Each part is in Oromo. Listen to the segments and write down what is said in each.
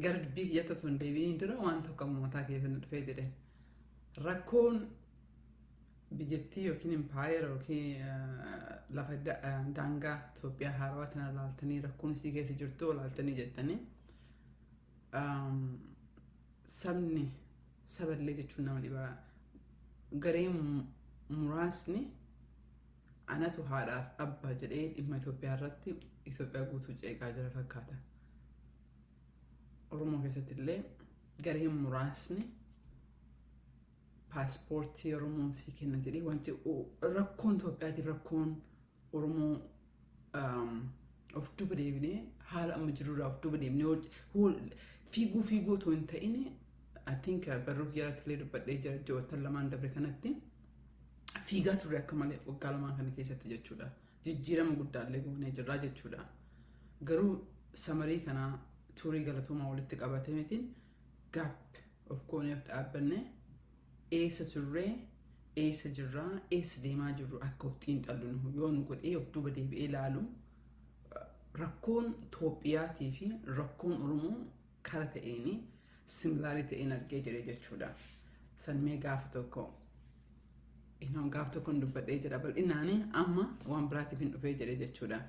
Gara dubbii kiyyatti otoo hin deebiin dura waan tokko mataa keessatti dhufee jedhe rakkoon biyyattii yookiin impaayera yookiin lafa daangaa Itoophiyaa haarawaa tana laaltanii rakkoon isii keessa jirtu laaltanii jettanii sabni saballee jechuun nama dhibaa gareen muraasni anatu haadhaaf abbaa jedhee dhimma Itoophiyaa irratti Itoophiyaa guutuu ceeqaa jira fakkaata. Oromoo keessatti illee gareen muraasni paaspoortii Oromoon sii kenna jedhee wanti rakkoon Itoophiyaatiif rakkoon Oromoo of duuba deebinee haala amma jirurraa of duuba deebinee fiiguu otoo hin ta'in I think barruu kiyyaatti illee dubbadhee jira ji'oottan lamaan dabre kanatti fiigaa turre akka malee waggaa lamaan kana keessatti jechuudha. Jijjiirama guddaallee goonee jirraa jechuudha. Garuu samarii kanaa turii galatoomaa walitti qabatee mitiin gaap of gooneef dhaabbanne eessa turree eessa jirraa eessa deemaa jirru akka of xiinxallu yoo nu godhee of duuba deebi'ee ilaalu rakkoon Itoophiyaatii fi rakkoon Oromoo kara ta'een similaarii ta'een argee jira jechuudha. Sanmee gaafa tokko dubbadhee jira bal'inaanii amma waan biraatiif hin dhufee jira jechuudha.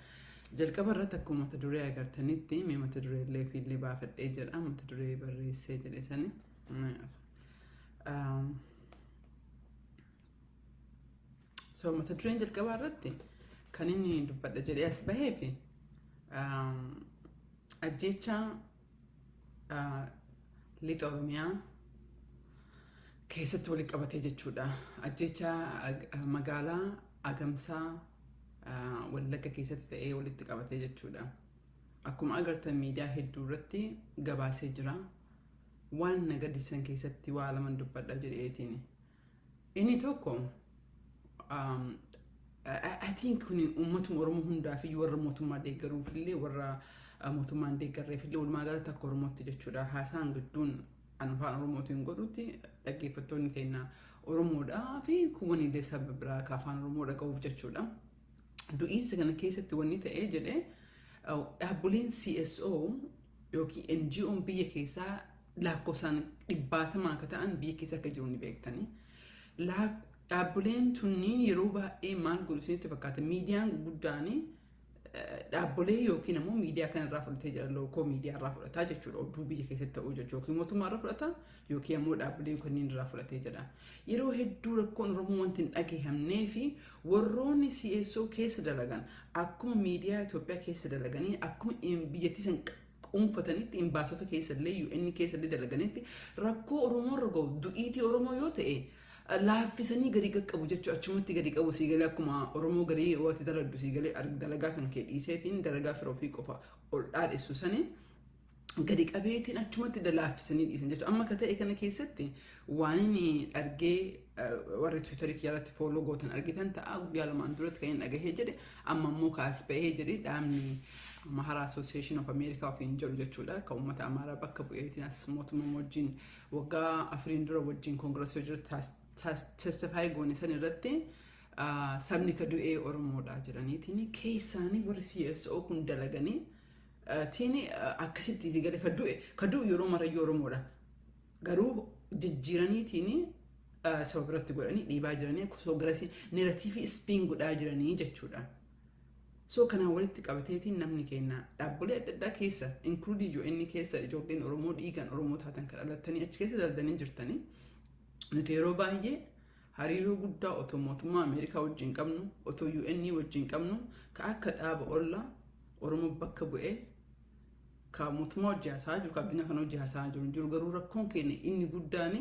Jalqaba irratti akkuma mata duree agartanitti mee mata duree illee fiillee baafadhee jira mata duree barreessee jedhe sani. So mata dureen jalqabaa irratti kan inni dubbadha jedhee as bahee fi ajjeechaa lixa Oromiyaa keessatti walitti qabatee jechuudha. Ajjeechaa magaalaa Agamsaa Wallagga keessatti ta'ee walitti qabatee jechuudha. Akkuma agartan miidiyaa hedduu irratti gabaasee jira. Waan nagadisan keessatti waa laman dubbadha jedheetiin. Inni tokko I think kuni uummatuma Oromoo hundaa fi warra mootummaa deeggaruuf illee warra mootummaan deeggarreef illee walumaa galatti akka Oromootti jechuudha. Haasaan gidduun afaan Oromootiin godhutti dhaggeeffattoonni keenya Oromoodhaa fi kuwwan illee saba biraa afaan Oromoo dhaga'uuf jechuudha. Du'iinsa kana keessatti wanni ta'ee jedhee dhaabbileen CSO yookiin NGO'n biyya keessaa lakkoofsaan 100 akka ta'an biyya keessa akka jiru ni beektanii. Dhaabbileen tunniin yeroo baay'ee maal godhu isinitti fakkaata miidiyaan guddaan dhaabbilee yookiin immoo miidiyaa kanarraa fudhatee jira lookoo miidiyaa irraa fudhataa jechuudha oduu biyya keessatti ta'uu jechuudha yookiin mootummaa irraa fudhata yookiin immoo dhaabbilee kanneen irraa fudhatee jira. Yeroo hedduu rakkoon Oromoo wanti hin dhageeffamnee fi warroonni CSO keessa dalagan akkuma miidiyaa Itoophiyaa keessa dalaganii akkuma biyyattii san quunfatanitti imbaasota keessa illee UN keessa illee dalaganitti rakkoo Oromoo irra gahu du'iitii Oromoo yoo ta'e laaffisanii gadi qaqqabu jechuudha. Achumatti gadi qabu siigalee akkuma Oromoo gadi waati daladdu siigalee dalagaa kan kee dhiiseetiin dalagaa fira ofii qofa ol dhaadhessu sanii gadi qabeetiin achumatti laaffisanii dhiisan jechuudha. Amma akka ta'e kana keessatti waan inni argee warri Tiwiitarii kiyyaatti fooloo gootan argitan ta'a guyyaa lamaan duratti kan hin dhagahee jedhe amma immoo kaas bahee jedhe dhaabni Amhara Association of America ofiin jedhu jechuudha. Kan uummata Amaaraa bakka bu'eetiin as mootummaa wajjin waggaa 4 dura wajjin koongirasii hojjetu testify goone san irratti sabni ka du'ee Oromoodha jedhaniitiin keessaanii warri CSO kun dalaganii tiini akkasitti galee ka du'e yeroo marayyuu Oromoodha. Garuu jijjiiraniitiin saba biratti godhanii dhiibaa jiranii akkasoo garasi neeratiivii spiin godhaa jiranii jechuudha. So kanaan walitti qabateetiin namni keenya dhaabbilee adda addaa keessa including UN keessa ijoolleen Oromoo dhiigaan Oromoo taatan kan dhalatanii achi keessa daldanii jirtanii nuti yeroo baay'ee hariiroo guddaa otoo mootummaa Ameerikaa wajjin qabnu otoo UN wajjin qabnu ka akka dhaaba olla Oromoo bakka bu'ee ka mootummaa wajjin haasaa jiru ka addunyaa kana wajjin haasaa jiru garuu rakkoon keenya inni guddaan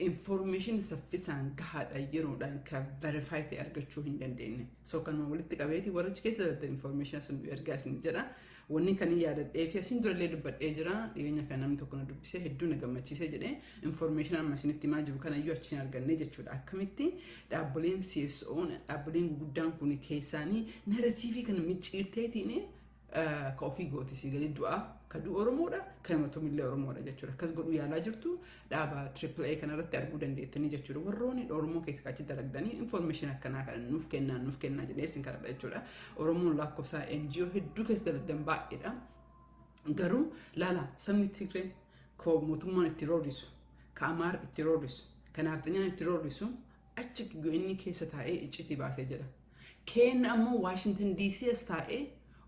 information saffisaan gahaadha yeroodhaan ka verify ta'e argachuu hin dandeenye. So kanuma walitti qabeeti warrichi keessa dalda information sun ergaa isin jedha. Wanni kan yaadadhee fi asin durallee dubbadhee jira. Dhiyeenya kan namni tokko na dubbisee hedduu na gammachiisee jedhee information amma isinitti himaa jiru kana iyyuu achiin argannee jechuudha. Akkamitti dhaabbileen CSO dhaabbileen guguddaan kun keessaanii narratiivii kana micciirteetiin ka ofii gooti siigalee du'a ka du'u Oromoodha kan mootummaa Oromoodha jechuudha. Akkas godhu yaalaa jirtu dhaaba AAA kanarratti arguu dandeettanii jechuudha. Warroonni Oromoo keessa achi dalagdanii information akkanaa kan nuuf kennaa jedhee isin kadhadha jechuudha. Oromoon lakkoofsa NGO hedduu keessa dalagdan baay'eedha. Garuu laala sabni Tigree ko mootummaan itti roorisu, ka Amaar itti roorisu, ka Nafxanyaan itti roorisu achi inni keessa taa'ee iccitii baasee jedha. Keenna ammoo Washington DC as taa'ee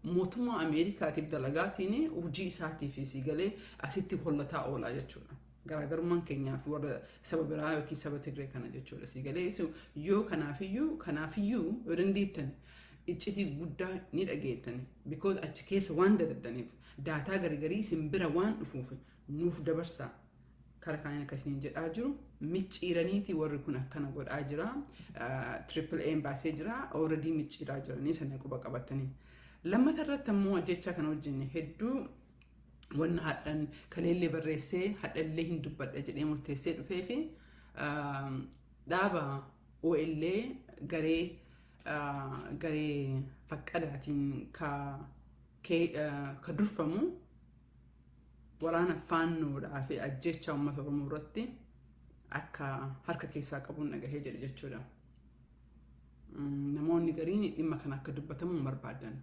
mootummaa Ameerikaatiif dalagaatiin hojii isaatiif siigalee asitti hollataa oolaa jechuudha. Garaagarummaan keenyaa fi warra saba biraa yookiin saba Tigree kana jechuudha. Siigalee yoo kanaafiyyuu yoo dandeettan iccitii guddaa ni dhageettan because achi keessa waan dadaddaniif daataa garagarii simbira waan dhufuuf nuuf dabarsaa kara kaaniin akkasiin jedhaa jiru micciiraniiti warri kun akkana godhaa jira triple A baasee jira already micciiraa jiranii sana quba qabatanii lammata irratti ammoo jecha kana hojjenne hedduu wanna hadhan kaleellee barreessee hadhallee hin dubbadha jedhee murteessee dhufee fi dhaaba OLA garee faqqadaatiin ka durfamu waraana faannoodhaa fi ajjecha uummata Oromoo irratti akka harka keessaa qabuun dhagahee jedhe jechuudha. Namoonni gariin dhimma kana akka dubbatamu barbaadan.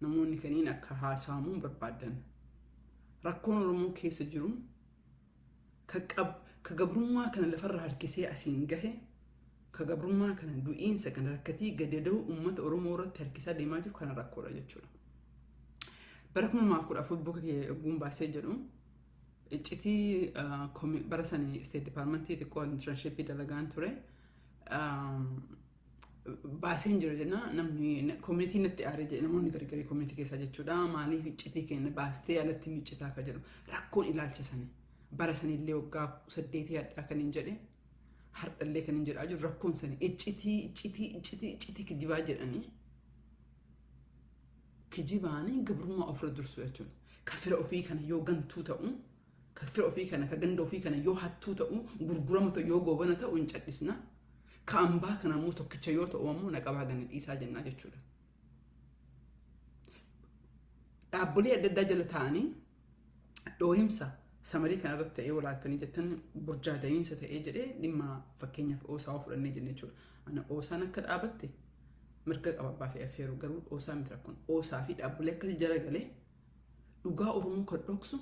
Namoonni kaniin akka haasa'amu barbaadan. Rakkoon Oromoo keessa jiru ka gabrummaa kana lafarra harkisee asiin gahe ka gabrummaa kana du'iinsa kana rakkatii gadada'u uummata Oromoo irratti harkisaa deemaa jiru kana rakkoodha jechuudha. Bara 2014 buka guun baasee jedhu iccitii bara sanii State Departmentii xiqqoo internshipii dalagaan ture baaseen jiru jenna namni community natti aaree jedhe namoonni gargarii community keessaa jechuudha maaliif iccitii kenna baastee alatti miccitaa ka jedhu rakkoon ilaalcha sanii bara sanillee waggaa 8 hadhaa kan hin jedhe hardhallee kan hin jedhaa jiru rakkoon sanii iccitii kijibaa jedhanii kijibaanii gabrummaa ofirra dursu jechuudha. Ka fira ofii kana yoo gantuu ta'u, ka fira ofii kana ka ganda ofii kana yoo hattuu ta'u, gurgurama ta'u yoo goobana ta'u hin cadhisna. Ka ambaa kana ammoo tokkicha yoo ta'u ammoo naqabaa gana dhiisaa jennaa jechuudha. Dhaabbolee adda addaa jala ta'anii dhoohimsa samarii kana irratti ta'ee walaaltanii jettan burjaada'iinsa ta'ee jedhee dhimma fakkeenyaaf oosaa fudhannee jenne jechuudha. Ana oosaan akka dhaabatte mirga qababbaa fi affeeru garuu oosaa miti rakkoon oosaa fi dhaabbilee akkasii jala galee dhugaa Oromoo kan dhoksu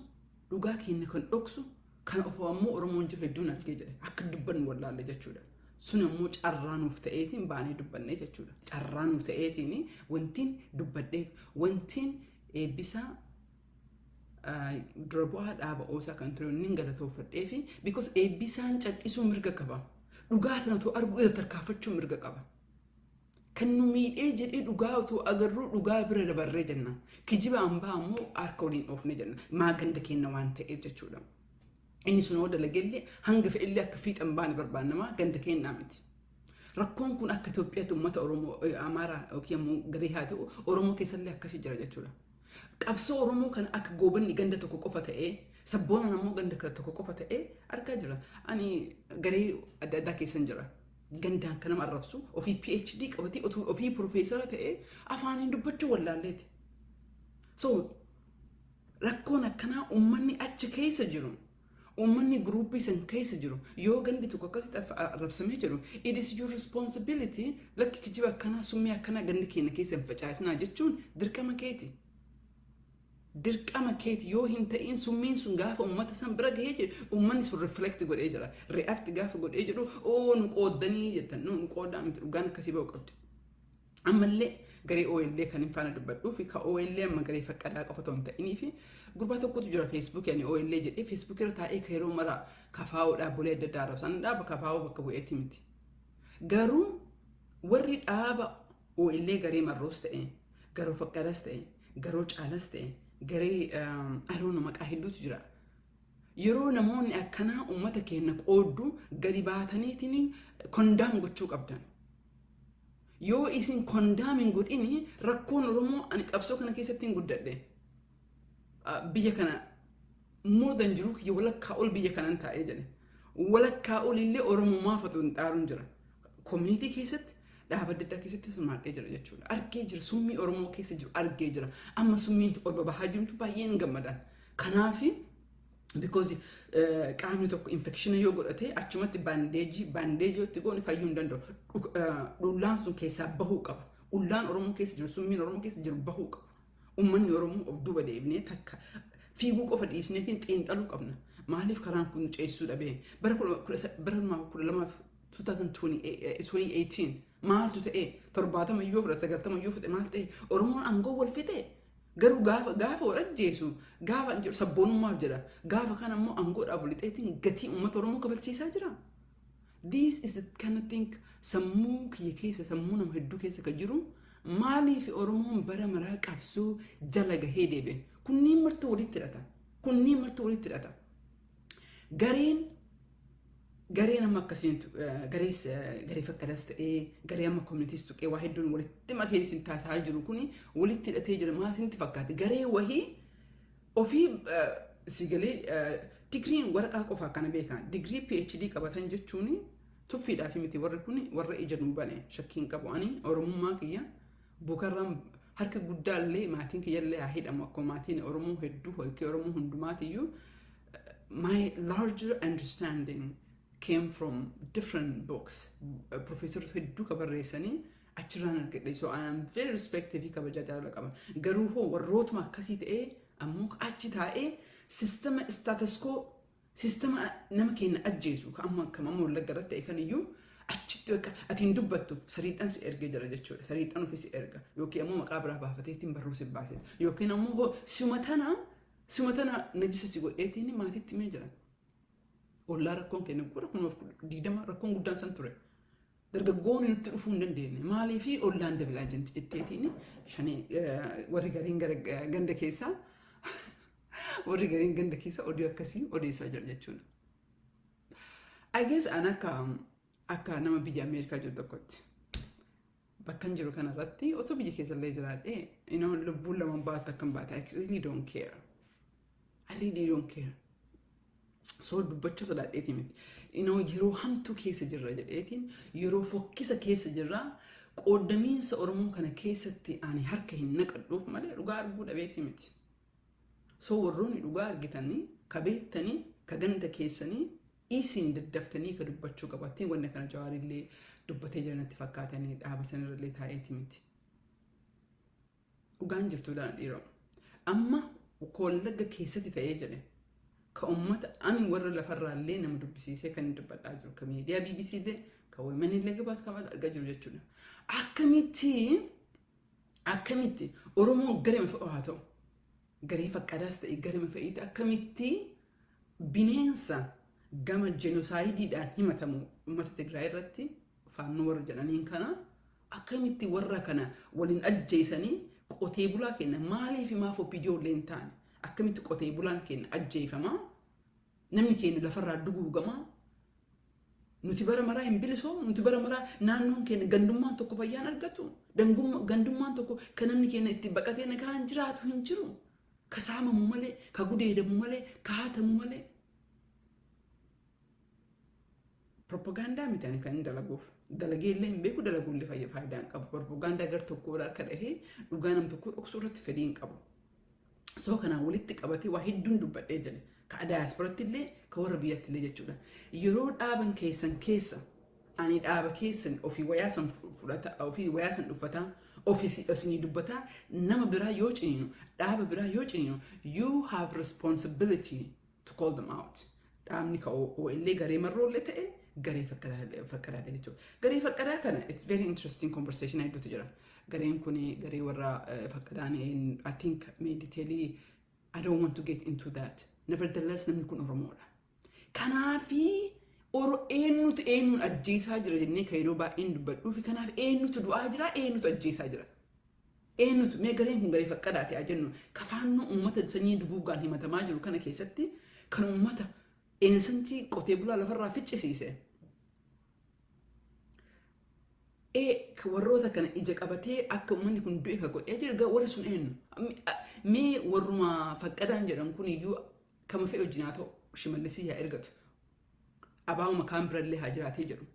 dhugaa keenya kan dhoksu kan ofoo ammoo Oromoon jiru hedduun argee jedhe akka dubbannu wallaalle jechuudha. Sun ammoo carraa nuuf ta'eetiin baanee dubbannee jechuudha. Carraa nuuf ta'eetiin wantiin dubbadheef wantiin eebbisaa dura bu'aa dhaaba oosaa kan ture inni galatoofadhee fi because eebbisaan cal'isuu mirga qaba. Dhugaa tanatu arguu irra tarkaanfachuu mirga qaba. Kan nu miidhee jedhee dhugaa otoo agarru dhugaa bira dabarree jenna. Kijiba ambaa ammoo harka waliin oofne jenna. Maa ganda kenna waan ta'eef jechuudha. Inni sun oo dalageellee hanga fe'ellee akka fiixan baane barbaannamaa ganda kennaa miti. Rakkoon kun akka Itoophiyaatti uummata Oromoo Amaaraa yookiin ammoo garee haa ta'u Oromoo keessallee akkasii jira jechuudha. Qabsoo Oromoo kan akka goobanni ganda tokko qofa ta'ee sabboonaan ammoo ganda tokko qofa ta'ee argaa jira. Ani garee adda addaa keessan jira. Gandaan kana marrabsu ofii PhD qabatee ofii profeesara ta'ee afaaniin dubbachuu wallaalleeti. So rakkoon akkanaa uummanni achi keessa jiru uummanni gruupii san keessa jiru yoo gandi tokko akkasitti arrabsamee jiru it is your responsibility lakki kijiba akkanaa summii akkanaa gandi keenya keessa hin facaasinaa jechuun dirqama keeti. Dirqama keeti yoo hin ta'in summiin sun gaafa uummata san bira gahee jedhu uummanni sun reflect godhee jira. React gaafa godhee jedhu oo nu qooddanii jettan nu qooddaa miti dhugaan akkasii ba'u qabdi. Ammallee garee OLA kan hin faana dubbadhuu fi ka OLA amma garee faqqadaa qofa ta'uu hin ta'inii fi gurbaa tokkotu jira Facebook yani OLA jedhee Facebook irra taa'ee ka yeroo mara kafaa'oo dhaabbolee adda addaa arrabsan dhaaba kafaa'oo bakka bu'eetti miti. Garuu warri dhaaba OLA garee marroos ta'e garuu faqqadaas ta'e garuu caalaas ta'e garee aroon maqaa hedduutu jira. Yeroo namoonni akkanaa uummata keenya qooddu gadi baataniitiin kondaam gochuu qabdan. Yoo isin kondaamin godhini rakkoon Oromoo ani qabsoo kana keessatti hin guddadhe. Biyya kana moodan jiru kiyya walakkaa ol biyya kanan taa'ee jedhe. Walakkaa ol illee Oromummaa fatu hin xaaruun jira. Community keessatti dhaaba adda addaa keessatti sirmaadhee jira jechuudha. Argee jira summii Oromoo keessa jiru argee jira. Amma summiin ol babahaa jirtu baay'een gammadaan. Kanaafi because qaamni tokko infekshinii yoo godhate achumatti baandeejii itti goone fayyuu hin danda'u. Dhullaan sun keessaa bahuu qaba. Ullaan Oromoo keessa jiru summiin Oromoo keessa jiru bahuu qaba. ummanni Oromoo of duuba deebinee takka fiiguu qofa dhiisneetiin xiinxaluu qabna. Maaliif karaan kun ceessuu dhabee bara 2018 maaltu ta'e 70 iyyuu 90 iyyuu fite maal ta'e Oromoon aangoo wal fixe. Garuu gaafa wal ajjeesu gaafa sabboonummaaf jedha gaafa kana immoo aangoodhaaf walixeetiin gatii uummata Oromoo kabalchiisaa jira. This is the kind of thing sammuu kiyya keessa sammuu nama hedduu keessa ka jiru maaliif Oromoon bara maraa qabsoo jala gahee deebi'e kunniin martuu walitti hidhata. Gareen amma akkasiin garee fakkadaas ta'ee garee amma communities tuqee waa hedduun walitti makeenis hin taasisaa jiru kuni walitti hidhatee jira maal isinitti fakkaate garee wahii ofii sigalee digriin waraqaa qofaa kana beekan digrii PhD qabatan jechuun tuffiidhaaf miti warri kun warra ija nu bane shakkiin qabu ani Oromummaa kiyya bukarraan harka guddaallee maatiin kiyyallee haa hidhamu akkuma maatiin Oromoo hedduu hoikee Oromoo hundumaatiyyuu my larger understanding came from different books. Professor hedduu kabarreessanii achirraan argadhe. So I am very respective kabajaa jaalala qaba. Garuu hoo warrootuma akkasii ta'ee ammoo achi taa'ee sistema status quo sistema nama keenya ajjeesu ka amma wallagga irratti ta'e kaniyyuu achitti bakka atiin dubbattu sariidhaan si ergee jira jechuudha. Sariidhaan ofii si erga yookiin ammoo maqaa biraa baafateetiin barruu si baase yookiin ammoo simatana najisa si godheetiin maatiitti mee jiran. Ollaa rakkoon keenya gura kun 20 rakkoon guddaan san ture. Dargaggoonni nutti dhufuu hin dandeenye. Maaliif ollaan dabalaa jetteetiin shanii warri gariin ganda keessaa oduu akkasii odeessaa jira jechuudha. I guess an akka nama biyya Ameerikaa jiru tokkotti bakka jiru kanarratti otoo biyya keessa illee jiraadhee lubbuun lama baata akkam baata I really don't care. So dubbachuu sodaadheeti miti. Yeroo hamtuu keessa jirra jedheetiin yeroo fokkisa keessa jirra qooddamiinsa Oromoo kana keessatti ani harka hin naqadhuuf malee dhugaa arguu dhabeeti miti. So warroonni dhugaa argitanii ka beektanii ka ganda keessanii isin daddaftanii ka dubbachuu qabattee wanna kana Jawaarillee dubbatee jiranatti fakkaatanii dhaaba sanarrallee taa'eeti miti. Dhugaan jirtuudhaan dhiiroo. Amma Wallagga keessatti ta'ee jedhe. Ka ummata ani warra lafarraallee nama dubbisiisee kan dubbadhaa jiru ka miidiyaa BBC illee ka women illee gabaas kan argaa jiru jechuudha. Akkamitti Oromoo garee fa'aa haa ta'u garee fakkadaas ta'e garee fa'iiti akkamitti bineensa gama genocideidhaan himatamu ummata Tigraay irratti faannoo warra jedhaniin kana akkamitti warra kana waliin ajjeesanii qotee bulaa kenna maaliif maaf opiidiyoolee hin taane akkamitti qotee bulaan keenya ajjeefama namni keenya lafarraa duguugama nuti bara maraa hin bilisoom nuti bara maraa naannoon keenya gandummaan tokko fayyaan argatu gandummaan tokko kan namni keenya itti baqatee nagaan jiraatu hin jiru ka saamamu malee ka gudeedamu malee ka haatamu malee propaganda miti ani kan dalaguuf dalageellee hin beeku dalaguullee faayidaa hin qabu propaganda gar tokko harka dhahee dhugaa nam tokko dhoksuu irratti fedhii hin qabu. So kana walitti qabatee waa hedduun dubbadhee jira. Ka diasporaatti illee ka warra biyyatti illee jechuudha. Yeroo dhaaban keessan keessa ani dhaaba keessan ofii wayaasan fudhata ofii wayaasan uffata ofii isinii dubbata nama biraa yoo ciniinu dhaaba biraa yoo ciniinu you have responsibility to call them out. Dhaabni ka illee garee marroollee ta'e garee fakkadaa jechuudha. Garee fakkadaa kana it's very interesting conversation hedduutu jira. Gareen kuni garee warra fakkadaan I think may detailii I don't want to get into that. Nevertheless namni kun Oromoodha. Kanaafi eenyuun ajjeesaa jira jennee ka yeroo baay'een dubbadhuufi kanaaf eenyutu du'aa jira eenyutu ajjeesaa jira. Eenyutu mee gareen kun garee fakkadaa ta'aa jennu ka faannoo uummata sanyii duguugaan himatamaa jiru kana keessatti kan uummata eensantii qotee bulaa lafarraa ficcisiise. Warroota kana ija qabatee akka uummanni kun du'e ka godhee jira warri sun eenyu. Mee warruma fakkadaan jedhan kun iyyuu kama fe'e hojii ta'u Shimallisii haa ergatu. Abaabuma kaan birallee haa jiraatee jedhu.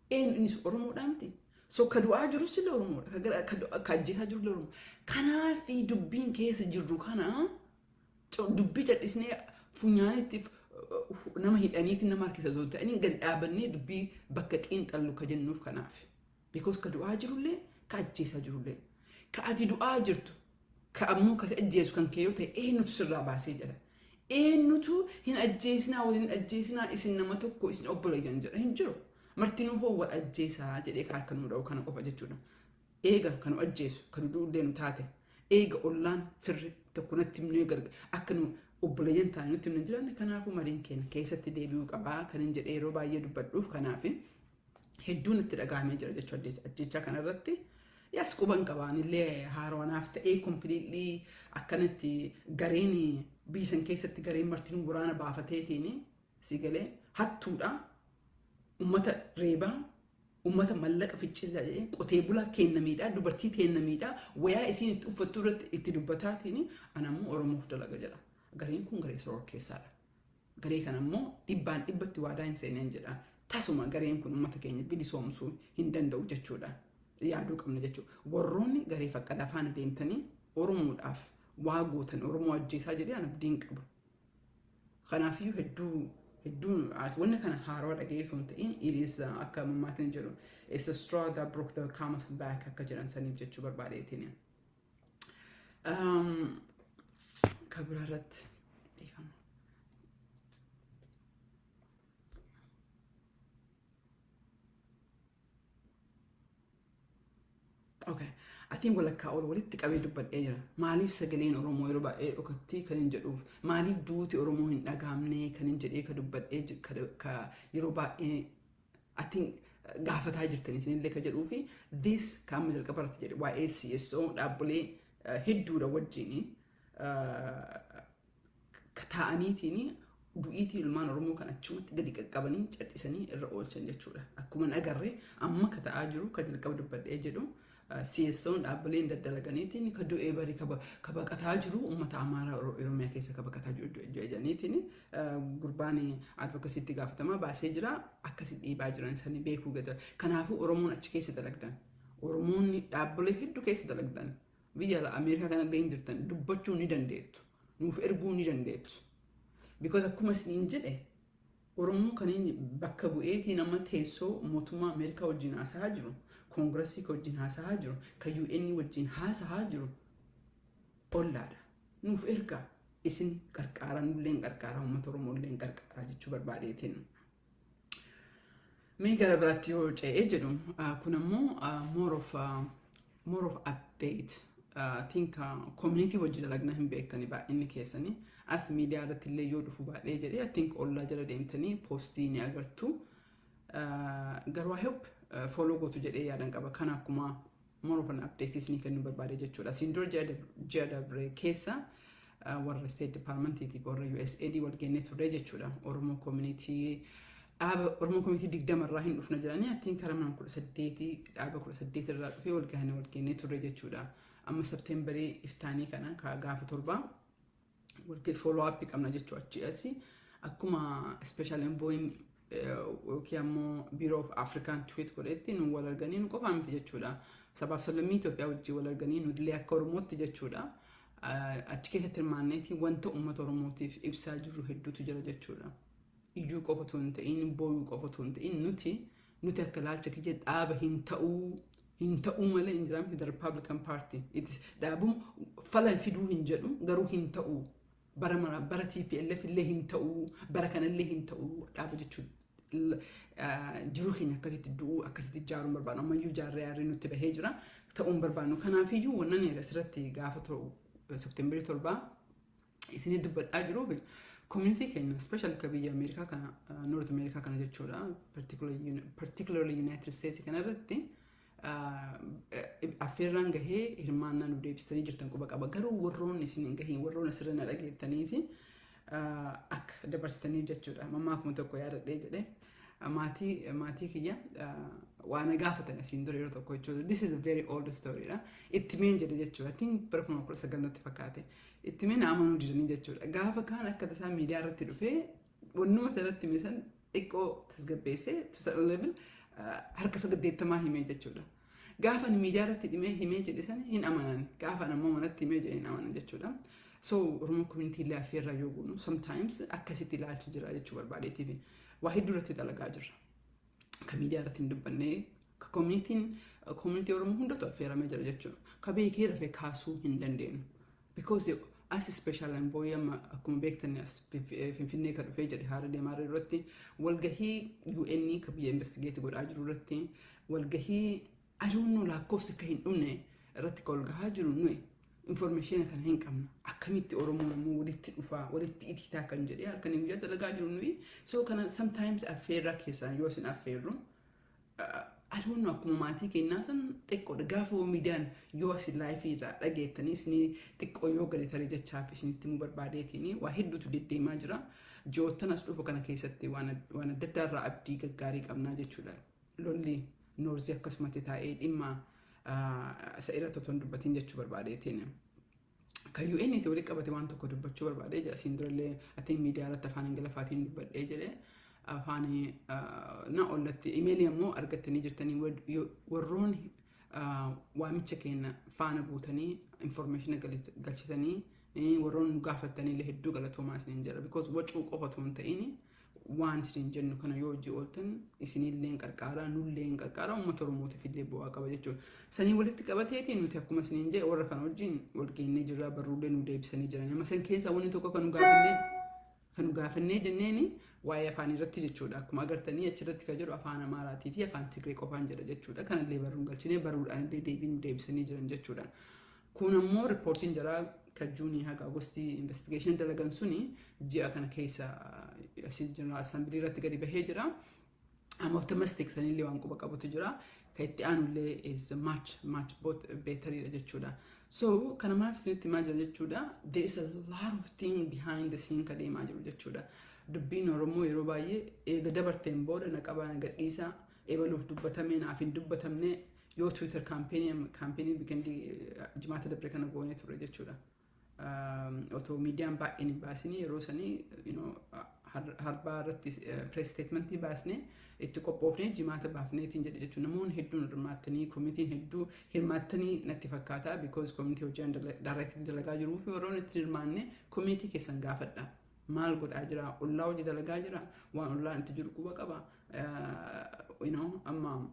Innis Oromoodhaa miti. So ka du'aa jirus illee Oromoodha. Ka ajjeesaa jiru illee Oromoo. Kanaafi dubbiin keessa jirru kana dubbii cadhisnee funyaanitti nama hidhaniitiin nama harkisa osoo ta'anii gad dhaabannee dubbii bakka xiinxallu ka jennuuf kanaaf. Because ka du'aa jirullee ka ajjeesaa jirullee. Ka ati du'aa jirtu كأمو كأجيس كان كيوتي إيه نتو سر باسي جرا إيه نتو هن أجيسنا ولين أجيسنا إسن نمتوكو إسن أبلا ينجر هنجرو مرتينو هو أجيسا جريك هالكن مدعو كان قف أجيسونا إيجا كانوا أجيسو كانوا دول دين تاتي إيجا أولان فر تكون تمني قرق أكنو أبلا ينتاني تمني جرا كنافو مرين كين كيسة تديبيو كبا كان ينجر إيرو باية دبادوف كنافي هدون التلقاه مجرد جوديس أجيسا كان رتي ياس كوبان كبان اللي هارواناف تأي completely أكنتي غريني بيسن كيسة غرين مرتين برانا بافتيتيني سيجلي هاتودا أمتا ريبا أمتا ملك في الشيء قتيبولا كين نميدا دوبرتي كين نميدا ويا إسين تفتورة إتدوبتاتيني أنا مو أرموف دلقا جلا غرين كون غري سرور كيسارة غري كان مو إبان إبتي وادين سينين جلا تاسوما غرين كون أمتا كيني بيدي سومسو هندن دو جتشودا yaaduu qabna jechuudha. Warroonni garee fakkaataa faana deemtanii Oromoodhaaf waa gootan Oromoo ajjeesaa jedhee ana abdiin qabu. Kanaafiyyuu hedduu wanna kana haarawaa dhaga'ee osoo hin ta'in it is akka mammaatiin jedhu it's a straw that broke the camel's back akka jedhan saniif jechuu barbaadeetiin. Kabira irratti dhiifama. Okay, I think walakkaa ol walitti qabee dubbadhee jira. Maaliif sagaleen Oromoo yeroo baay'ee dhokattii kan hin jedhuuf maaliif duuti Oromoo hin dhagaamne kan hin jedhee ka dubbadhee ka yeroo baay'ee I think gaafataa jirtanii isinillee ka jedhuu fi this kaama jalqaba irratti jedhe waa'ee CSO dhaabbilee hedduudha wajjin taa'aniitiin du'iitii ilmaan Oromoo kan achumatti gadi qaqqabanii cadhisanii irra oolchan jechuudha. Akkuma agarree amma ka ta'aa jiru ka jalqaba dubbadhee jedhu CSO'n dhaabbileen daddalaganiitiin ka du'ee barii ka baqataa jiru uummata Amaaraa Oromiyaa keessa ka baqataa jiru jedhaniitiin gurbaan advokasiitti gaafatamaa baasee jira akkasii dhiibaa jiran sanii beekuu gada. Kanaafuu Oromoon achi keessa dalagdan. Oromoonni dhaabbilee hedduu keessa dalagdan. Biyya Ameerikaa kana illee hin jirtan dubbachuu ni dandeettu. Nuuf erguu ni dandeettu. Because akkuma isiniin jedhe Oromoo kan inni bakka bu'eetii nama teessoo mootummaa Ameerikaa wajjin haasaa jiru. Kongressii wajjin haasaa jiru, ka UN wajjin haasaa jiru ollaadha. Nuuf erga isin qarqaara nullee qarqaara uummata Oromoo illee qarqaara jechuu barbaadeetiin. Mee gara biraatti yoo ce'ee jedhu kun ammoo more of update. Think community wajjin dalagna hin beektanii baay'inni keessanii as miidiyaa irratti illee yoo dhufu baay'ee jedhee I think ollaa jala deemtanii poostii ni agartu. Garuu I hope follow gootu jedhee yaadan qaba. Kana akkuma more of an update isinii kennu barbaade jechuudha. Sindor ji'a dabre keessa warra State Departmentiitiif warra USAID wal gennee turre jechuudha. Oromoo community dhaaba Oromoo community 20 irraa hin dhufna jedhanii I think karaa 18 dhaaba 18 irraa dhufee wal gennee turre jechuudha. Amma Septemberii iftaanii kana gaafa torbaa wal follow up qabna jechuu achi asi akkuma special envoy yookiin ammoo Bureau of African Tweet godhetti nu wal arganii nu qofaa miti jechuudha. Sabaaf sablammii Itoophiyaa wajjin wal arganii nu illee akka Oromootti jechuudha. Achi keessatti hirmaanneetii wanta uummata Oromootiif ibsaa jiru hedduutu jira jechuudha. Ijuu qofa otoo hin ta'in booyuu qofa otoo hin ta'in nuti akka ilaalcha kiyya dhaaba hin ta'uu malee hin jiraamti the Republican Party. Dhaabum fala fiduu hin jedhu garuu hin ta'uu. Bara TPLF illee hin ta'uu bara kanallee hin ta'uu dhaaba jechuudha. Jiru keenya akkasitti du'uu akkasitti ijaaruun barbaadnu ammayyuu ijaarree yaarree nutti bahee jira ta'uun barbaadnu. Kanaafiyyuu wannan asirratti gaafa Septemberii 7 isinii dubbadhaa jiruuf community keenya especially ka biyya Ameerikaa kana North America kana jechuudha particularly United States kana irratti affeerraan gahee hirmaannaa nu deebistanii jirtan quba qaba. Garuu warroonni isin gahee warroonni asirra na dhageettanii fi akka dabarsitanii jechuudha. Mammaa akkuma tokko yaadadhee jedhee maatii kiyya waan gaafatan asiin dura yeroo tokko jechuudha. This is a very old story dha. Itti meen jedhe jechuudha. I think bara 1919 natti fakkaate. Itti meen amanuu didanii jechuudha. Gaafa kaan akka tasaa miidiyaa irratti dhufee wannuma asirratti misan xiqqoo tasgabbeessee to certain level harka 80 himee jechuudha. Gaafa miidiyaa irratti himee jedhe san hin amanan. Gaafa ammoo manatti himee jedhe hin amanan jechuudha. So Oromoo community illee affeerraa yoo goonu sometimes akkasitti ilaalchi jira jechuu barbaadeetiif waa hedduu irratti dalagaa jirra. Ka miidiyaa irratti hin dubbannee ka community Oromoo hundatu affeeramee jira jechuudha. Ka beekee rafee kaasuu hin dandeenyu. because as special envoy amma akkuma beektan as finfinnee ka dhufee jedhe haala deemaarra irratti walgahii UN ka biyya investigate godhaa jiru irratti walgahii aduunnu lakkoofsa akka hin dhumne irratti ka walgahaa jiru nuyi information kan hin qabna akkamitti oromoon ammoo walitti dhufaa walitti itiitaa kan jedhe halkan guyyaa dalagaa jiru nuyi so kana sometimes affeerra keessaan yoo isin affeerru I don't know akkuma maatii kennaa san xiqqoodha gaafa miidiyaan yoo asin laayifii irraa dhageettanii isin xiqqoo yoo gadi tarii jechaaf isinitti mu barbaadeetini waa hedduutu deddeemaa jira ji'oottan as dhufu kana keessatti waan adda addaa irraa abdii gaggaarii qabnaa jechuudha lolli noorzii akkasumatti taa'ee dhimma isa irratti otoo hin dubbatiin jechuu barbaadeetini. Kan UN itti walitti qabate waan tokko dubbachuu barbaadee jira asiin durallee atiin miidiyaa irratti afaan ingiliffaatiin dubbadhee jedhee afaan na ollatti imeelii ammoo argattanii jirtanii warroon waamicha keenya faana buutanii information galchitanii warroon gaafattanii illee hedduu galatoomaa isiniin jira because wacuu qofa otoo hin ta'in waan isiniin jennu kana yoo hojii ooltan isinillee qarqaaraa nullee qarqaaraa uummata oromootiif illee bu'aa qaba jechuudha. Sanii walitti qabateetiin nuti akkuma isiniin jedhe warra kana wajjin wal geennee jirra barruulee nu deebisanii jiran. Amma san keessaa wanni tokko kan nu gaafannee jenneeni waa'ee afaan irratti jechuudha. Akkuma agartanii achirratti kan jedhu afaan Amaaraatii fi afaan Tigree qofaan jedha jechuudha. Kanallee barruun galchinee barruudhaan illee deebiin deebisanii jiran jechuudha. Kun ammoo riippoortiin jira kajuunii haga Agostii investigation dalagan suni ji'a kana keessa asii General Assembly irratti gadi bahee jira. I'm optimistic sanillee waan quba qabutu jira. Ka itti aanullee is much both better jechuudha. So kana maaf isinitti himaa jira jechuudha. There is a lot of thing behind the scene ka deemaa jiru jechuudha. Dubbiin Oromoo yeroo baay'ee eega dabarteen booda naqabaa nagadhiisaa eebaluuf dubbatamee naaf hin dubbatamne yoo Twitter campaign bikandi jimaata dabre kana goonee ture jechuudha. Otoo miidiyaan baay'een hin baasini yeroo sanii harbaa irratti press statementii baasnee itti qophoofnee jimaata baafneetiin jedhe jechuudha. Namoonni hedduun hirmaattanii komitiin hedduu hirmaattanii natti fakkaata because komitii hojii directly dalagaa jiruu fi warroon itti hirmaanne komitii keessan gaafadha. Maal godhaa jira? Ollaa hojii dalagaa jira? Waan ollaan itti jiru quba qaba? Amma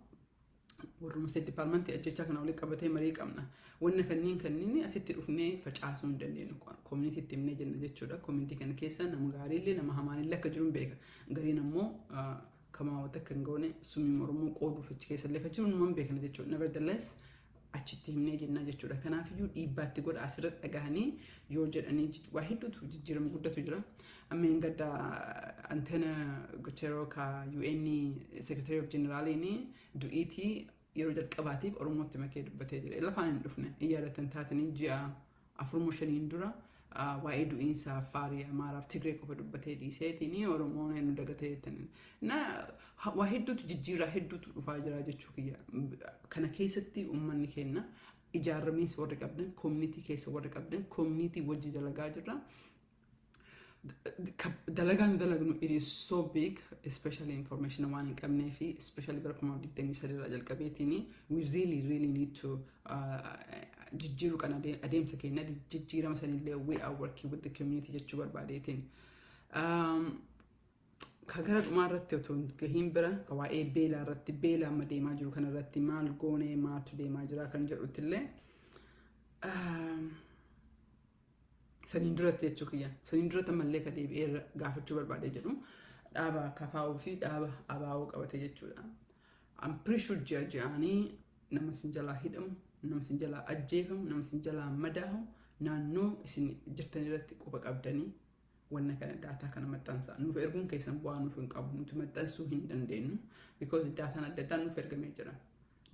warruma State Department ajjechaa kana walitti qabatee marii qabna. Wanna kanniin asitti dhufnee facaasuu hin dandeenyu. Community itti himnee jenna jechuudha. Community kana keessa nama gaariillee nama hamaanillee akka jiru hin beeka. Gariin ammoo kamaawwata kan goone sumii Oromoo qooduuf achi keessallee akka jiru nama beekna jechuudha. Nevertheless achitti himnee jenna jechuudha. Kanaafiyyuu dhiibbaatti godha asirratti dhagahanii yoo jedhanii waa hedduutu jijjiirama guddatu jira. Ammeen gadda Antonio Guterres ka UN Secretary of Generalini du'iitii yeroo jalqabaatiif Oromootti makee dubbatee jira. Lafaan hin dhufne iyyaalatan taatanii ji'a 4-5 dura waa'ee du'iinsa Afaarii Amaaraaf Tigree qofa dubbatee dhiiseetiin Oromoon nu dagatee jettanii. Waa hedduutu jijjiiraa hedduutu dhufaa jira jechuu kiyya. Kana keessatti uummanni keenya ijaaramiinsa warri qabdan, community keessa warri qabdan, community wajji dalagaa jirra. Dalagaan dalagnu it is so big, especially information waan hin qabnee fi especially bara 2023 irraa jalqabeetiin we really need to jijjiiru kan adeemsa keenya jijjiirama sanillee we are working with the community jechuu barbaadeetiin. Ka gara dhumaa irratti otoo gahiin bira ka waa'ee beelaa irratti beela amma deemaa jiru kana irratti maal goonee maaltu deemaa jira kan jedhutti illee saniin duratti jechuu kiyya. Saniin duratti ammallee ka deebi'ee gaafachuu barbaadee jedhu dhaaba kafaa'uu fi dhaaba abaa'uu qabate jechuudha. I'm pretty sure ji'aanii nama sin jalaa hidhamu, nama sin jalaa ajjeefamu, nama sin jalaa madaahu naannoo isin jirtan irratti quba qabdanii wanna kana daataa kana maxxansaa. Nuuf erguun keessan bu'aa nuuf hin qabu. Nuti maxxansuu hin dandeenyu because daataan adda addaa nuuf ergamee jira.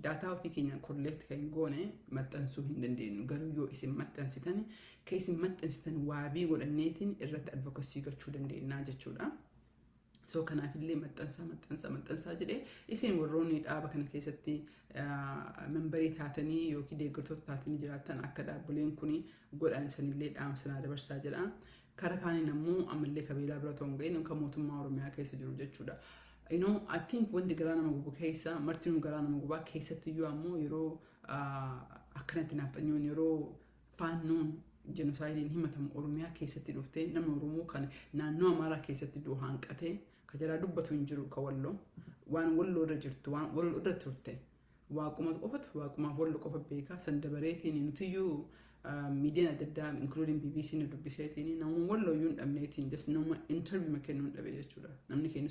Daataa ofii keenyaan collect kan goone maxxansuu hin dandeenyu. Garuu yoo isin maxxansitan kan isin maxxansitan waabii godhanneetiin irratti advocacy gochuu dandeenya jechuudha. So kanaafillee maxxansaa jedhee isin warroonni dhaaba kana keessatti membarii taatanii yookiin deeggartoota taatanii jiraatan akka dhaabbileen kun godhan sanillee dhaamsanaa dabarsaa jedha. Kara kaaniin ammoo ammallee kabeelaa bira ta'uun ga'een kan mootummaa Oromiyaa keessa jiru jechuudha. I think wanti garaa nama gubu keessa martinuu garaa nama gubaa keessatti iyyuu ammoo yeroo akkanatti nafxanyoon yeroo faannoon jenoosaaydiin himatamu Oromiyaa keessatti dhuftee nama Oromoo kan naannoo Amaaraa keessatti du'u hanqatee ka jalaa dubbatu hin jiru ka walloo waan walloo irra jirtu waan walloo irra turte waaquma qofatu waaqumaaf walloo qofa beekaa san dabareetiin nutiyyuu miidiyaan adda addaa including BBC ni dubbiseetiin nama wallayyuu hin dhabneetiin just nama interview kennuu hin dhabe jechuudha. Namni keenya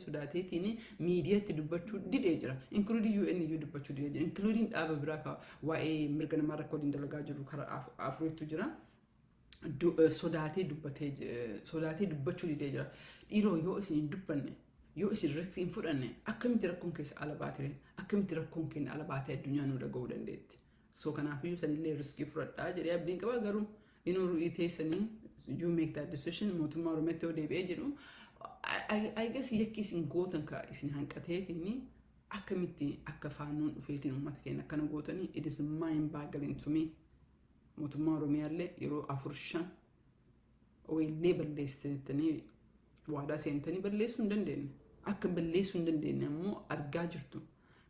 sodaateetiin miidiyaatti dubbachuu didee jira. Including UN iyyuu dubbachuu didee jira. Including dhaaba biraa waa'ee mirga namaa rakkoo dalagaa jiru karaa afuriitu jira. Sodaatee dubbachuu didee jira. Dhiiroo yoo isin hin dubbanne yoo isin riskii hin fudhanne akkamitti rakkoon keessa ala baatee akkamitti rakkoon keenya ala baatee addunyaa nu dhaga'uu dandeetti. So kanaafuu sanillee riskii fudhadhaa jedhee abdiin qaba garuu inuu ru'ii teessanii you make that decision mootummaa Oromiyaatti yoo deebi'ee jedhu I guess yakki isin gootan ka isin hanqateetiin akkamitti akka faannoon dhufeetiin uummata keenya akkana gootanii it is mind boggling to me. Mootummaa Oromiyaallee yeroo 4-5 wayiillee balleessitanii waadaa seentanii balleessuu hin dandeenye. Akka balleessuu hin dandeenye ammoo argaa jirtu.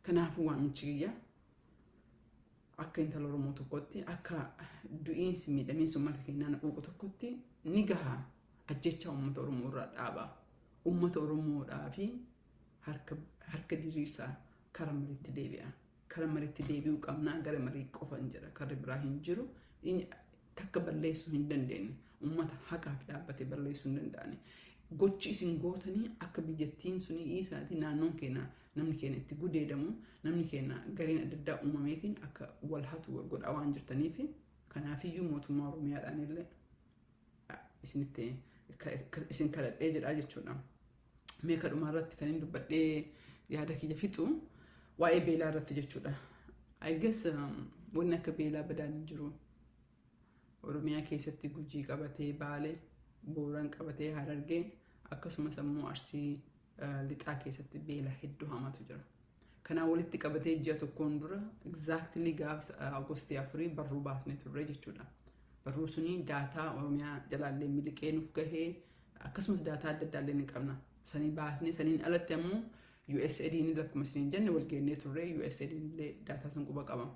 Kanaafuu waamichi kiyya akka intala Oromoo tokkotti akka du'iinsi miidhamiinsi uummata keenyaa naquuqu tokkotti ni gaha ajjecha uummata Oromoo irraa dhaaba. Uummata Oromoodhaa fi harka diriirsaa kara mariitti deebi'a. Kara mariitti deebi'uu qabnaa gara marii qofan jedha. Karri biraa hin jiru. Takka balleessuu hin dandeenye. Uummata haqaaf dhaabbatee balleessuu hin danda'ani. Gochi isin gootanii akka biyyattiin suni isaati naannoon keenya namni keenya itti gudeedamu namni keenya gareen adda addaa uumameetiin akka wal hatu wal godhaa waan jirtaniif kanaafiyyuu mootummaa Oromiyaadhaan illee isinitti isin kadhadhee jedhaa jechuudha. Meeqa dhumaa irratti kan hin dubbadhee yaada kiyya fixu waa'ee beelaa irratti jechuudha. I guess wanni akka beelaa badaan hin jiru. Oromiyaa keessatti Gujii qabatee Baalee Booran qabatee Harargee akkasumas ammoo Arsii lixaa keessatti beela hedduu hamaatu jira. Kanaan walitti qabatee ji'a tokkoon dura exactly gaafa Augustii 4 barruu baasnee turre jechuudha. Barruu suni daataa Oromiyaa jalaallee miliqee nuuf gahee akkasumas daataa adda addaa illee ni qabna. Sanii baasnee saniin alatti ammoo USAID ni lakkuma isiniin jenne wal geennee turre USAID illee daataa san quba qaba.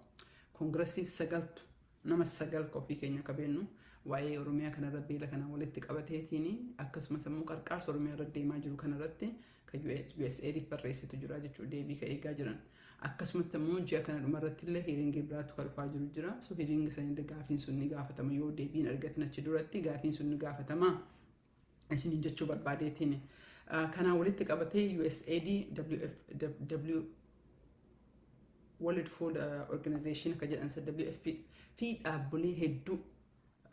Koongiressii sagaltu nama 9 ofii keenya qabeennu waa'ee Oromiyaa kanarra beela kana walitti qabateetiin akkasumas ammoo qarqaarsa Oromiyaa irra deemaa jiru kanarratti kan USAID barreessitu jira jechuudha deebii ka eegaa jiran. Akkasumas ammoo ji'a kana dhumarratti illee hiriingii biraatu kan dhufaa jiru jira. So hiriingi sanillee gaafiin sun ni gaafatama yoo deebiin argatan achi duratti gaafiin sun ni gaafatama. Isin jechuu barbaadeetiin. Kanaan walitti qabatee USAID World Food Organization akka jedhansa WFP fi dhaabbilee hedduu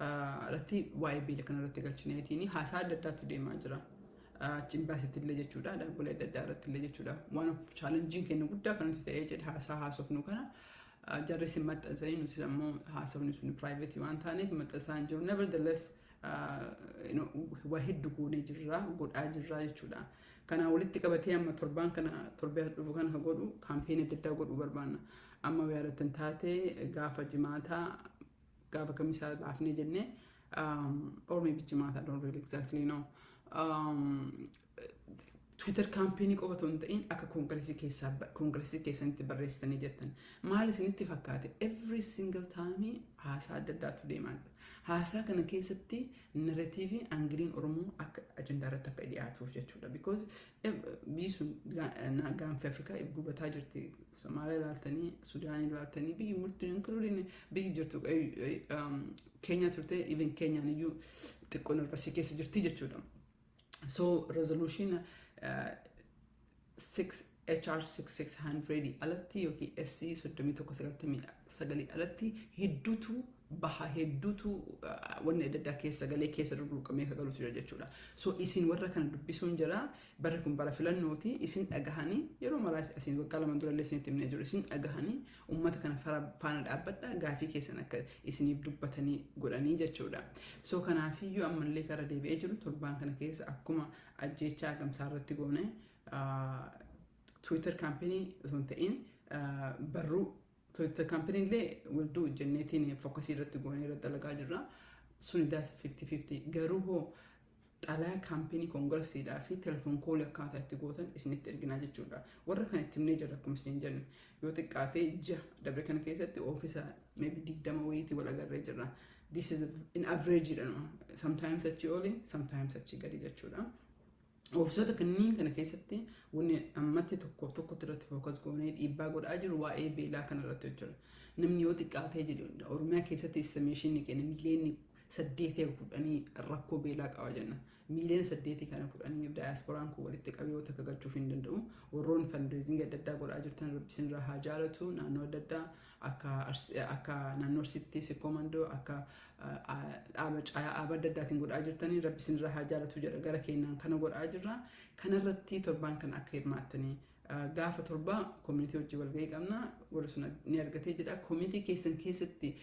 irratti waa'ee beela kanarratti galchineetiin haasaa adda addaatu deemaa jira. Chimbaasitti illee jechuudha dhaabbilee adda addaa irratti illee jechuudha. One of challenging keenya guddaa kan nuti ta'ee jedhe haasaa haasofnu kana jarris hin maxxansanii nuti ammoo haasofni sun private waan taaneef maxxansaa hin jiru. Nevertheless waa hedduu goonee jirra godhaa jirra jechuudha. Kana walitti qabatee amma torbaan kana torbee dhufu kana godhu kaampeenii adda addaa godhuu barbaanna. Amma yaadatan taatee gaafa jimaataa gaafa kamisaa baafnee jennee or maybe jimaataa I don't really exactly know. Twitter kaampeenii qofa otoo hin ta'in akka koongiressii keessanitti barreessitanii jettan maal isinitti fakkaate every single time haasaa adda addaatu deemaa jira. Haasaa kana keessatti narratiivii Angiliin Oromoo akka ajandaa irratti akka dhiyaatuuf jechuudha. Because biyyi sun gaanfa Afrikaa gubataa jirti. Somaaliyaa ilaaltanii, Sudaan ilaaltanii biyyi murtiin including biyyi jirtu Keenyaa turte even Keenyaan iyyuu xiqqoo narvasii keessa jirti jechuudha. So resolution HR 6600 alatti yookiin SC 3199 alatti hedduutu baha hedduutu wanni adda addaa keessa galee keessa durqamee ka galuutu jira jechuudha. So isin warra kana dubbisuun jira bara kun bara filannooti isin dhagahanii yeroo maraa isin waggaa lama dura illee isinitti himnee jiru isin dhagahanii uummata kana faana dhaabbadha gaafii keessan akka isiniif dubbatanii godhanii jechuudha. So kanaafiyyuu ammallee kara deebi'ee jiru torbaan kana keessa akkuma ajjeechaa gamsaa irratti goone Twitter campaign osoo hin ta'in barruu Twitter campaign illee walduu jenneetiin fokkasii irratti goonee irratti dalagaa jirra. Suni daas 50-50 garuu hoo xalaa campaign koongiresiidhaa fi telefoon koolii akkaataa itti gootan isinitti erginaa jechuudha. Warra kan itti himnee jirra akkuma isin jennu yoo xiqqaatee ji'a dabre kana keessatti oofisa maybe 20 wayiitii wal agarree jirra. This is in average jedhama. Sometimes achi oli, sometimes achi gadi jechuudha. Ofiisota kanneen kana keessatti wanni ammatti tokkoof tokkotti irratti fookas goonee dhiibbaa godhaa jiru waa'ee beelaa kanarratti hojjetu. Namni yoo xiqqaatee jedhu Oromiyaa keessatti istimeeshinii kenna miiliyoonni 8 rakkoo beelaa qaba jenna. Miiliyoona 8 kana fudhanii daayaaspooraan kun walitti qabee yoo takka galchuuf hin danda'u. Warroonni fandraisingii adda addaa godhaa jirtan rabbisin irraa haa jaalatu. Naannoo adda addaa akka naannoo Arsiitti Sikkoomandoo akka dhaaba adda addaatiin godhaa jirtanii rabbisin irraa haa jaalatu jedha gara keenyaan kana godhaa jirra. Kanarratti torbaan kana akka hirmaattanii gaafa torbaa community wajjin walgahii qabna warri sun ni argatee jedha. Community keessan keessatti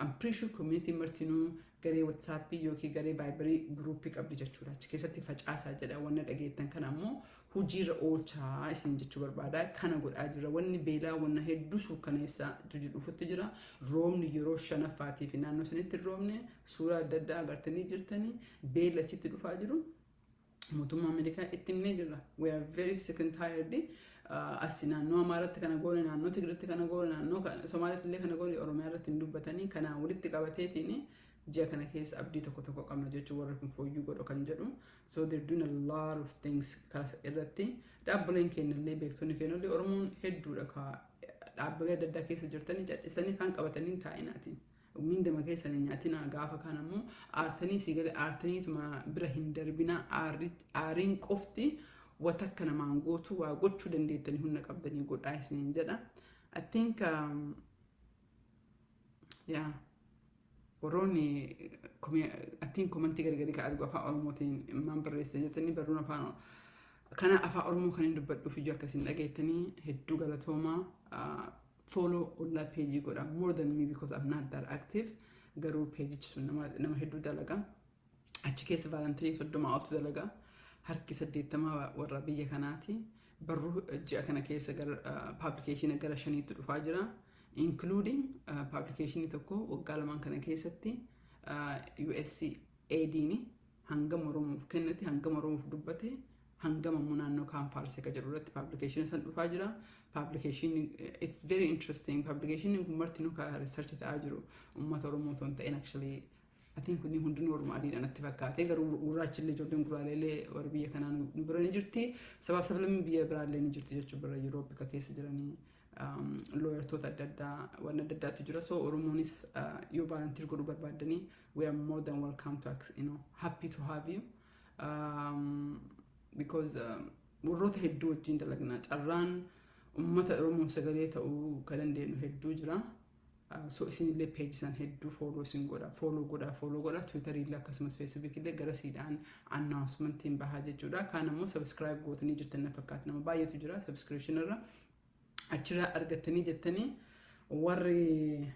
I'm pretty sure community martinuu garee WhatsApp yookiin garee Viberii groupii qabdi jechuudha. Achi keessatti facaasaa jedha wanna dhageettan kana ammoo hojiirra oolchaa isin jechuu barbaada. Kana godhaa jira. Wanni beelaa wanna hedduu suukkaneessaa dhufutti jira. Roobni yeroo 5ffaatii fi naannoo sanitti roobne suuraa adda addaa agartanii jirtanii beela achitti dhufaa jiru. Mootummaa Ameerikaa itti himnee jirra. We are very sick and tired. Asi naannoo Amaaratti kana goone, naannoo Tigiritti kana goone, naannoo Somaalitti illee kana goone, Oromiyaa irratti hin dubbatanii kanaa walitti qabateetiin ji'a kana keessa abdii tokko qabna jechuun warri kun fooyyuu godhu kan jedhu. So they're doing a lot of things irratti. Dhaabbileen keenya illee beektonni keenya illee Oromoon hedduudha dhaabbilee adda addaa keessa jirtanii callisanii kan qabatanii taa'inaati. Mindama keessanii nyaatina gaafa kan ammoo aartanii sigalee aartaniituma bira hin darbina aariin qofti wata akka namaan gootu waa gochuu dandeettanii humna qabdanii godhaa isiniin jedha. I think warroonni I think komantii gargarii ka argu afaan Oromootiin maan barreessa jettanii barruun afaan kana afaan Oromoo kan hin dubbadhuuf iyyuu akkasiin dhageettanii hedduu galatoomaa. Follow on that page goda more than me because I'm not that active. Garu page sun nama hedduu dalaga. Achi keessa volunteer soddoma off dalaga. Harki 80 warra biyya kanaati. Barru ji'a kana keessa gara publication gara 5tti dhufaa jira. Including publication tokko waggaa lamaan kana keessatti USC ADni hangam Oromoof kennati hangam Oromoof dubbate hangam ammoo naannoo kaanfaalsee ka jedhu irratti publication san dhufaa jira. Publication it's very interesting. Publication martinu ka research ta'aa jiru ummata Oromoo ton ta'en actually I think kunni hundi normaaliidhaan itti fakkaate garuu gurraachillee ijoolleen gurraaleelee warra biyya kanaa nu bira ni jirti. Sabab sablammii biyya biraallee ni jirti jechuudha bira Yurooppika keessa jiranii looyartoota adda addaa waan adda addaatu jira. So Oromoonis yoo volunteer godhuu barbaadanii we are more than welcome to happy to have you because warroota hedduu wajjin dalagnaa carraan ummata Oromoo sagalee ta'uu kan dandeenyu hedduu jira. So isinillee page san hedduu follow isin godha follow godha Twitter illee akkasumas Facebook illee gara siidhaan announcementiin bahaa jechuudha. Kaan ammoo subscribe gootanii jirtan na fakkaata nama baay'eetu jira subscription irra achirraa argattanii jettanii warri